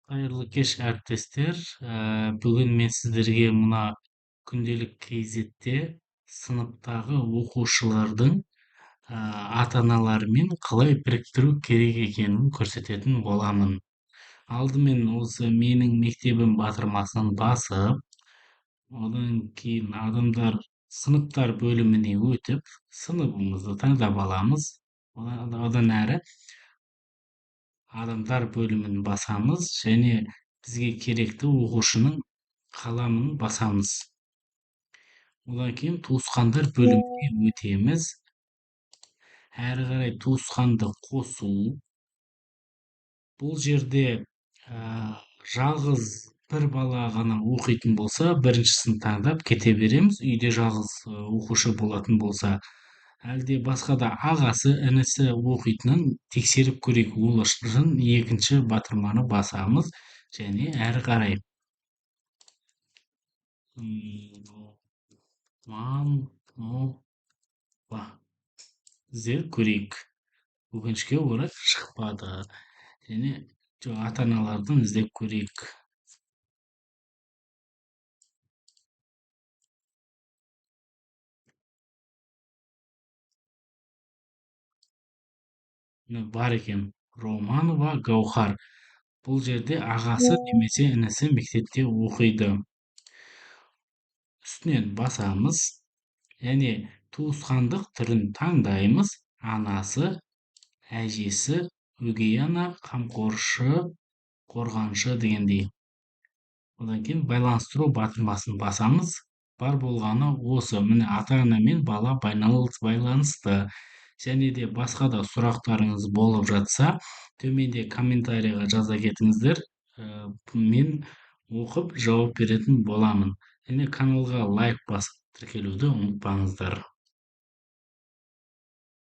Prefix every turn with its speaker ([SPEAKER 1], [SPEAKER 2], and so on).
[SPEAKER 1] Қайырлы кеш, әріптестер. Бүгін мен сіздерге мына күнделік кейзетте сыныптағы оқушылардың ата-аналарымен қалай біріктіру керек екенін көрсететін боламын. Алдымен осы менің мектебім батырмасын басып, одан кейін сыныптар бөліміне өтіп, сыныбымызды таңдап аламыз. Одан әрі адамдар бөлімін басамыз және бізге керекті оқушының қаламын басамыз. Одан кейін туысқандар бөліміне өтеміз. Әрі қарай туысқанды қосу. Бұл жерде жалғыз бір бала ғана оқитын болса, біріншісін таңдап кете береміз. Үйде жалғыз оқушы болатын болса, әлде басқа да ағасы, інісі оқитынын тексеріп көрейік. Ол үшін екінші батырманы басамыз және әрі қарай іздеп көрейік. Өкінішке орай шықпады. Және ата-аналардан іздеп көрейік. Бар екен. Романова Гаухар. Бұл жерде ағасы немесе інісі мектепте оқиды. Үстінен басамыз және туысқандық түрін таңдаймыз. Анасы, әжесі, өгей ана, қамқоршы, қорғаншы дегендей. Одан кейін байланыстыру батырмасын басамыз. Бар болғаны осы. Міне ата-ана мен бала байланысты. Және де басқа да сұрақтарыңыз болып жатса, төменде комментарийға жаза кетіңіздер. Мен оқып жауап беретін боламын. Және каналға лайк басып тіркелуді ұмытпаңыздар.